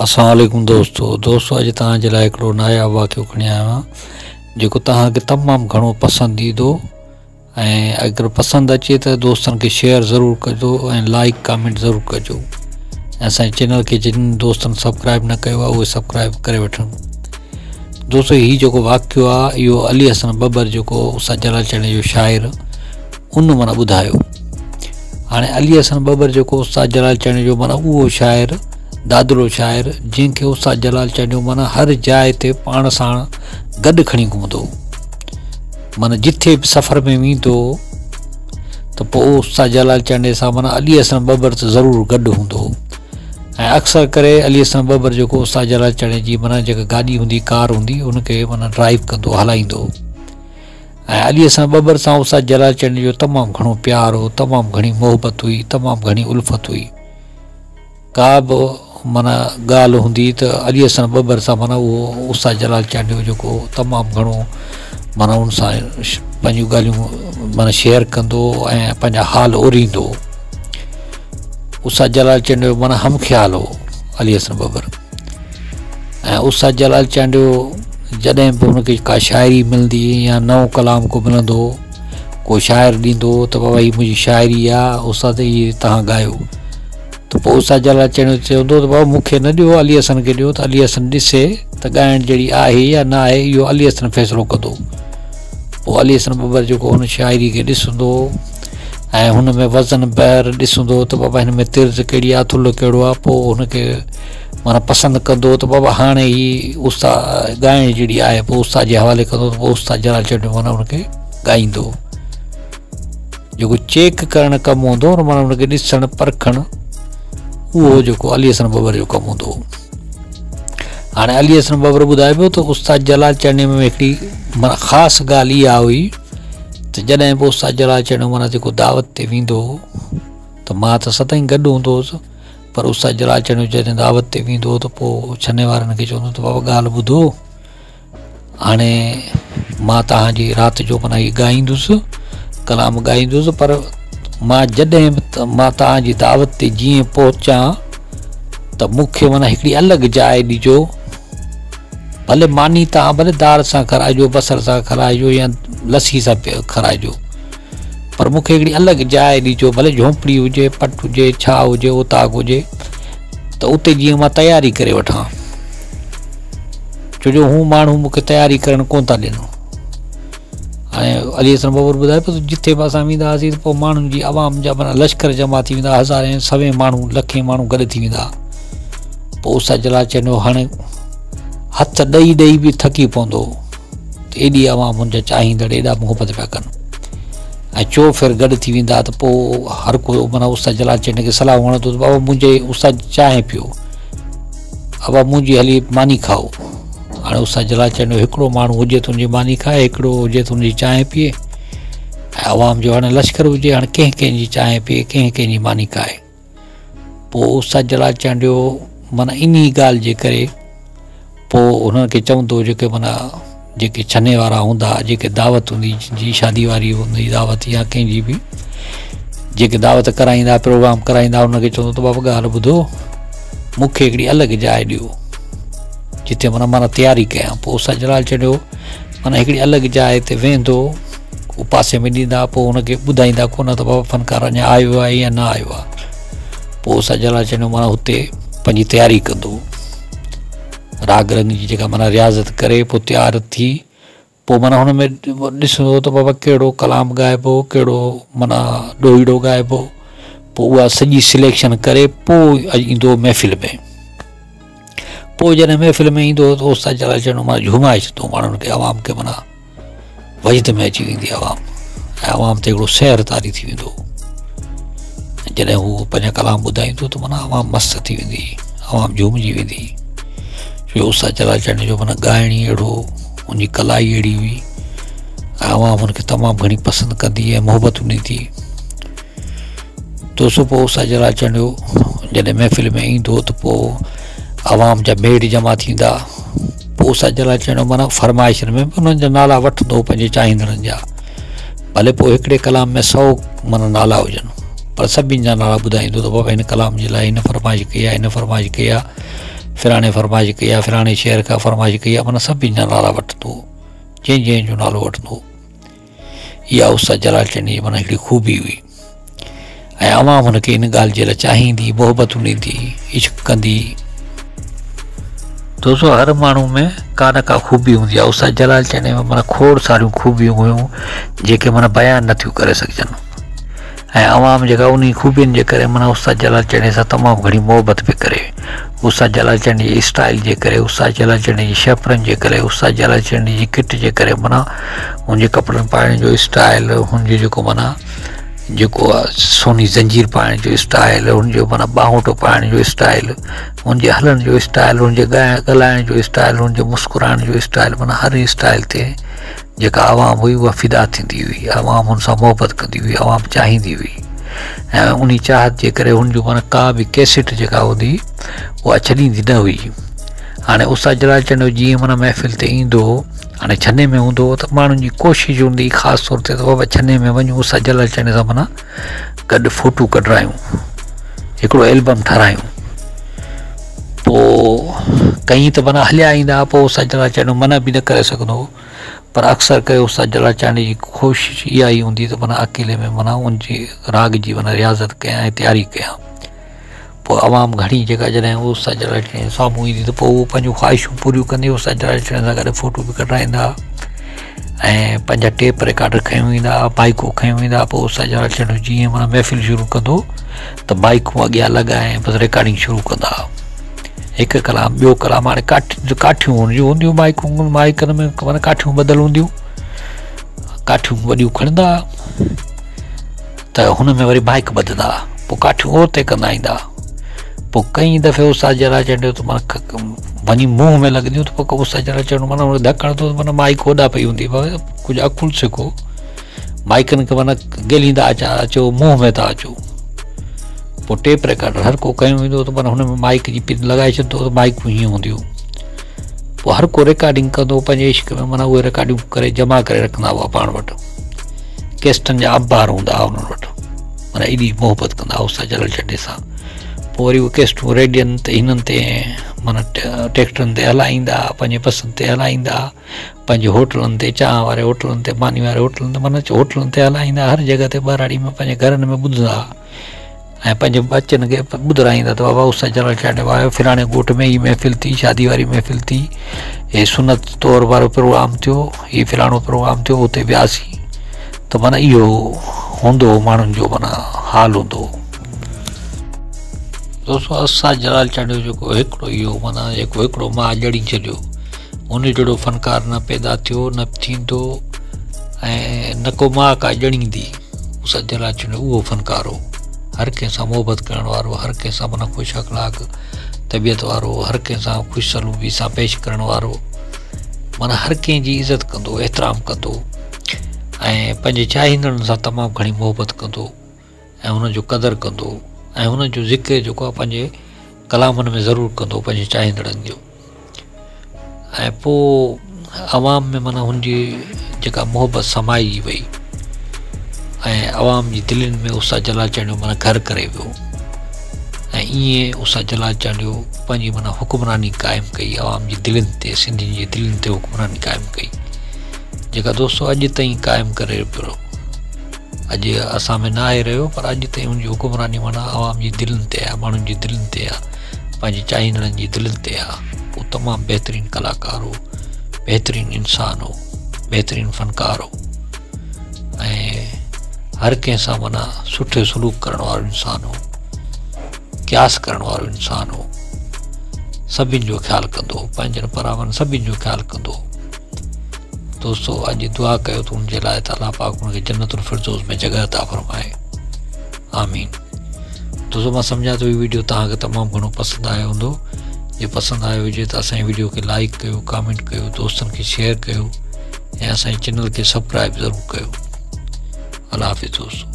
अस्सलाम वालेकुम दोस्तों अज तव्हांजे लाइ हिकिड़ो नायाब वाक़ियो खणी आयो आहियां जेको तव्हांखे तमामु घणो पसंदि ईंदो ऐं अगरि पसंदि अचे त दोस्तनि खे शेयर ज़रूरु कजो ऐं लाइक कमेंट ज़रूरु कजो ऐं असांजे चैनल खे जिन दोस्तनि सब्सक्राइब न कयो आहे उहे सब्सक्राइब करे वठनि। दोस्तों हीउ जेको वाक़ियो आहे इहो अली हसन बबर जेको उस्ताद जलाल चढ़े जो शाइर उन माना ॿुधायो। हाणे अली हसन बबर जेको उस्ताद जलाल चढ़े जो माना उहो शाइर दादलो शाइर जंहिंखे उस्ताद जलाल चढ़ियो माना हर जाइ ते पाण सां गॾु खणी घुमंदो, माना जिथे बि सफ़र में वेंदो त पोइ उस्ताद जलाल चढ़े सां माना अली हसन बबर त ज़रूरु गॾु हूंदो। ऐं अक्सर करे अली हसन बबर जेको उस्ताद जलाल चढ़े जी माना जेका गाॾी हूंदी कार हूंदी उनखे माना ड्राइव कंदो हलाईंदो। ऐं अली हसन बबर सां उस्ताद जलाल चढ़े जो तमामु घणो प्यार हो, तमामु घणी मोहबत हुई, तमामु घणी उल्फत हुई। का बि माना ॻाल्हि हूंदी त अली हसन बबर सां माना उहो उस्ताद जलाल चढ़े जेको तमामु घणो माना उन सां पंहिंजियूं ॻाल्हियूं माना शेयर कंदो ऐं पंहिंजा हाल ओरींदो। उस्ताद जलाल चढ़े माना हम ख़्याल हो अली हसन बबर। ऐं उस्ताद जलाल चढ़े जॾहिं बि हुनखे का शाइरी मिलंदी या नओं कलाम को मिलंदो, को शाइर ॾींदो त बाबा हीअ मुंहिंजी शाइरी आहे उस्ताद हीअ तव्हां ॻायो, त पोइ उस्ताद जलाल चढ़े चवंदो त बाबा मूंखे न ॾियो अली हसन खे ॾियो त अली हसन ॾिसे त ॻाइण जहिड़ी आहे या न आहे इहो अली हसन फ़ैसिलो कंदो। पोइ अली हसन बबर जेको हुन शाइरी खे ॾिसंदो ऐं हुन में वज़न बहर ॾिसंदो त बाबा हिन में तिर्ज़ कहिड़ी आहे, थुल्ह कहिड़ो आहे, पोइ हुनखे माना पसंदि कंदो त बाबा हाणे ही उस्ताद ॻाइण जहिड़ी आहे, पोइ उस्ताद जे हवाले कंदो त पोइ उस्ताद जलाल चढ़े माना हुनखे ॻाईंदो। जेको चेक करणु कमु हूंदो माना हुनखे ॾिसणु परखणु उहो जेको अली हसन बबर जो कमु हूंदो। हाणे अली हसन बबर ॿुधाए पियो त उस्ताद जलाल चढ़े में हिकिड़ी माना ख़ासि ॻाल्हि इहा हुई त जॾहिं बि उस्ताद जलाल चढ़े माना जेको दावत ते वेंदो त मां त सदाईं गॾु हूंदो हुउसि, पर उस्ताद जलाल चढ़े जॾहिं दावत ते वेंदो त पोइ छने वारनि खे चवंदो त बाबा ॻाल्हि ॿुधो, हाणे मां तव्हांजी राति जो माना हीअ ॻाईंदुसि कलाम ॻाईंदुसि, पर मां जॾहिं बि मां तव्हांजी दावत ते जीअं पहुचां त मूंखे माना हिकिड़ी अलॻि जाइ ॾिजो, भले मानी तव्हां भले दाल सां खाराइजो, बसर सां खाराइजो या लस्सी सां खाराइजो, पर मूंखे हिकिड़ी अलॻि जाइ ॾिजो, भले झोंपड़ी हुजे, पट हुजे, छा हुजे, उताग हुजे, त उते जीअं मां तयारी करे वठां, छो जो हू माण्हू मूंखे तयारी करणु कोन था ॾियनि। हाणे अली हसन बबर ॿुधाए पियो त जिथे बि असां वेंदा हुआसीं त पोइ माण्हुनि जी आवाम जा माना लश्कर जमा थी वेंदा, हज़ारे सवे माण्हू लखे माण्हू गॾु थी वेंदा। पोइ उस्ताद जलाल चढ़े हाणे हथ ॾेई ॾेई बि थकी पवंदो त एॾी आवाम हुनजा चाहींदड़ एॾा मोहबत पिया कनि ऐं चो फेर गॾु थी वेंदा त पोइ हर को माना उस्ताद जलाल चढ़े खे सलाह वणंदो त बाबा मुंहिंजे उस्ताद चांहि पियो, बाबा मुंहिंजी हली मानी खाओ। हाणे उस्ताद जलाल चढ़े हिकिड़ो माण्हू हुजे तुंहिंजी मानी खाए, हिकिड़ो हुजे तुंहिंजी चांहि पीए, ऐं आवाम जो हाणे लश्कर हुजे, हाणे कंहिं कंहिंजी चांहि पीए, कंहिं कंहिंजी मानी खाए। पोइ उस्ताद जलाल चढ़े माना इन ॻाल्हि जे करे पोइ हुनखे चवंदो जेके माना जेके छने वारा हूंदा, जेके दावत हूंदी जी शादी वारी हूंदी दावत या कंहिंजी बि जेके दावत कराईंदा प्रोग्राम कराईंदा हुनखे चवंदो त बाबा ॻाल्हि ॿुधो, मूंखे हिकिड़ी अलॻि जाइ ॾियो जिथे माना तयारी कयां। पोइ उस्ताद जलाल चढ़े माना हिकिड़ी अलॻि जाइ ते वेंदो, उहो पासे में ॾींदा, पोइ हुनखे ॿुधाईंदा कोन त बाबा फ़नकार अञा आयो आहे या न आयो आहे। पोइ उस्ताद जलाल चढ़े माना हुते पंहिंजी तयारी कंदो, राग रंग जी जेका माना रियाज़त करे पोइ तयारु थी, पोइ माना हुन में ॾिसंदो त बाबा कहिड़ो कलाम ॻाइबो, कहिड़ो माना ॾोहीड़ो ॻाइबो, पोइ उहा सॼी सिलेक्शन करे पोइ ईंदो महफ़िल में। पोइ जॾहिं महफ़िल में ईंदो त उस्ताद जलाल चढ़े माना झुमाए छॾंदो माण्हुनि खे, आवाम खे माना वजद में अची वेंदी आवाम, ऐं आवाम ते हिकिड़ो सहर तारी थी वेंदो। जॾहिं हू पंहिंजा कलाम ॿुधाईंदो त माना आवाम मस्तु थी वेंदी, आवाम झूमिजी वेंदी, छो उस्ताद जलाल चढ़े जो माना ॻाइण ई अहिड़ो, उनजी कला ई अहिड़ी हुई, ऐं आवाम हुनखे तमामु घणी पसंदि कंदी ऐं मोहबत हूंदी थी। दोस्तों पोइ उस्ताद जलाल चढ़े जॾहिं महफ़िल में ईंदो त पोइ आवाम जा मेड़ जमा थींदा, पोइ उस्ताद जलाल चढ़े माना फरमाइशनि में उन्हनि जा नाला वठंदो पंहिंजे चाहींदड़नि जा, भले पोइ हिकिड़े कलाम में 100 माना नाला हुजनि, पर सभिनि जा नाला ॿुधाईंदो त बाबा हिन कलाम जे लाइ हिन फरमाइश कई आहे, हिन फरमाइश कई आहे, फिराणे फरमाइश कई आहे, फिराणे शहर खां फरमाइश कई आहे, माना सभिनी जा नाला वठंदो, जंहिं जंहिंजो नालो वठंदो। इहा उस्ताद जलाल चंद जी माना हिकिड़ी ख़ूबी हुई ऐं आवाम हुनखे इन ॻाल्हि जे लाइ चाहींदी, मोहबतूं ॾींदी, इश्क कंदी। दोस्तो हर माण्हू में का न का ख़ूबी हूंदी आहे। उस्ताद जलाल चंद में माना खोड़ सारियूं ख़ूबियूं हुयूं जेके माना बयानु नथियूं करे सघजनि ऐं आवाम जेका उन ख़ूबियुनि जे करे माना उस्ताद जलाल चंद सां तमामु घणी मोहबत पई करे। उस्ताद जलाल चंद जी स्टाइल जे करे, उस्ताद जलाल चंद जी शेफरनि जे करे, उस्ताद जलाल चंद जी किट जे करे माना हुनजे कपिड़नि पाइण जो स्टाइल, हुनजो जेको माना जेको आहे सोनी ज़ंजीर पाइण जो स्टाइल, हुनजो माना ॿाहूटो पाइण जो स्टाइल, हुनजे हलण जो स्टाइल, हुनजे ॻाल्हाइण जो स्टाइल, हुनजे मुस्कुराइण जो स्टाइल, माना हर स्टाइल ते जेका आवाम हुई उहा फ़िदा थींदी हुई, आवाम हुन सां मोहबत कंदी हुई, आवाम चाहींदी हुई ऐं उन चाहत जे करे हुनजो माना का बि कैसेट जेका हूंदी उहा छॾींदी न हुई। हाणे उस्ताद जलाल चंद जीअं माना महफ़िल ते ईंदो, हाणे छन्ने में हूंदो त माण्हुनि जी कोशिशि हूंदी ख़ासि तौर ते त बाबा छन्ने में वञूं उस्ताद जलाल चंद सां माना गॾु फ़ोटू कढायूं, हिकिड़ो एल्बम ठारायूं। पोइ कई त माना हलिया ईंदा, पोइ उस्ताद जलाल चंद मना बि न करे सघंदो, पर अक्सर करे उस्ताद जलाल चंद जी कोशिशि इहा ई हूंदी त माना अकेले में माना उनजी राग जी माना रियाज़त कयां ऐं तयारी कयां। पोइ आवाम घणी जेका जॾहिं उस्ताद जलाल चंद साम्हूं ईंदी त पोइ उहो पंहिंजूं ख़्वाहिशूं पूरियूं कंदी, उस्ताद जलाल चंद सां गॾु फ़ोटू बि कढाईंदा ऐं पंहिंजा टेप रिकॉर्डर खयूं ईंदा, बाइकूं खयूं ईंदा। पोइ उस्ताद जलाल चंद जीअं माना महफ़िल शुरू कंदो त बाइकूं अॻियां लॻाए बसि रिकॉर्डिंग शुरू कंदा, हिकु कलाम ॿियो कलाम। हाणे काठियूं हूंदियूं माइकूं, माइकनि में माना काठियूं ॿधल हूंदियूं, काठियूं वॾियूं खणंदा त हुन में वरी माइक ॿधंदा, पोइ काठियूं ओर ते कंदा ईंदा। पोइ कई दफ़े उस्ताद जलाल चंद त माना वञी मुंहं में लॻंदियूं त पोइ उस्ताद जलाल चंद माना हुन धकण थो माना माइक होॾा पई हूंदी, कुझु अकुल सिखो, माइकनि खे माना ॻेलींदा अचो मुंहं में था अचो। पोइ टेप रिकॉर्डर हर को कयूं ईंदो त माना हुन में माइक जी पिन लॻाए छॾंदो त माइकूं हीअं हूंदियूं। पोइ हर को रिकॉर्डिंग कंदो पंहिंजे इश्क में, माना उहे रिकॉर्डिंग करे जमा करे रखंदा हुआ पाण वटि, कैस्टनि जा अंबार हूंदा हुआ उन्हनि वटि, माना एॾी मोहबत कंदा हुआ उस्ताद जलाल चंद सां। पोइ वरी उहे कैस्टूं रेडियनि ते हिननि ते माना ट्रैक्टरनि ते हलाईंदा, पंहिंजे पसंदि ते हलाईंदा, पंहिंजे होटलनि ते, चांहि वारे होटलनि ते, मानी वारे होटलनि ते, माना होटलनि ते हलाईंदा, हर जॻह ते ॿाराड़ी में पंहिंजे घरनि में ॿुधंदा ऐं पंहिंजे बचनि खे ॿुधाईंदा त बाबा उस्ताद जलाल चंद आयो, फिराणे ॻोठ में ही महफ़िल थी, शादी वारी महफ़िल थी, हे सुनत तौर वारो प्रोग्राम थियो, हीउ फिराणो प्रोग्राम थियो, उते वियासीं। त माना इहो हूंदो माण्हुनि जो माना हाल हूंदो। दोस्तो उस्ताद जलाल चंद जो जेको हिकिड़ो इहो माना जेको हिकिड़ो मां ॼणी छॾियो, उन जहिड़ो फ़नकार न पैदा थियो न थींदो ऐं न को मां का ॼणींदी। उस्ताद जलाल चंद उहो फ़नकार हो, हर कंहिंसां मोहबत करण वारो, हर कंहिंसां माना ख़ुशि अख़लाक़ तबियत वारो, हर कंहिंसां ख़ुशि सलूकी सां पेश करण वारो, माना हर कंहिंजी इज़त कंदो, एतिराम कंदो ऐं पंहिंजे चाहींदड़नि सां तमामु घणी मोहबत कंदो ऐं हुनजो क़दुरु कंदो ऐं हुनजो ज़िक्र जेको आहे पंहिंजे कलामनि में ज़रूरु कंदो पंहिंजे चाहींदड़नि जो। ऐं पोइ आवाम में माना हुनजी जेका मोहबत समाइजी वई ऐं आवाम जी दिलनि में उस्ताद जलाल चंद माना घर करे वियो ऐं ईअं उस्ताद जलाल चंद पंहिंजी माना हुक्मरानी क़ाइमु कई आवाम जी दिलनि ते, सिंधियुनि जी दिलनि ते हुक्मरानी क़ाइमु कई, जेका दोस्तो अॼु ताईं क़ाइमु करे पियो। अॼु असां में न आहे रहियो, पर अॼु ताईं हुनजी हुक्मरानी माना आवाम जी दिलनि ते आहे, माण्हुनि जी दिलनि ते आहे, पंहिंजे चाहींदड़नि जी दिलनि ते आहे। उहो तमामु बहितरीनु कलाकार हो, बहितरीनु इंसानु हो, बहितरीनु फ़नकार हो ऐं हर कंहिंसां माना सुठे सलूक करण वारो इंसानु हो, क्यास करण वारो इंसानु हो, सभिनि जो ख़्यालु कंदो हो, पंहिंजनि परावनि सभिनि जो ख़्यालु कंदो हो। दोस्तो अॼु दुआ कयो त हुनजे लाइ त अल्लाह पाक हुनखे जन्नतुल फिरदौस में जॻह अता फ़रमाए, आमीन। दोस्तो मां सम्झां थो हीउ वीडियो तव्हांखे तमामु घणो पसंदि आयो हूंदो। जे पसंदि आयो हुजे त असांजी वीडियो खे लाइक कयो, कमेंट कयो, दोस्तनि खे शेयर कयो ऐं असांजे चैनल खे सब्सक्राइब ज़रूरु कयो। अल्लाह हाफ़िज़ दोस्तो।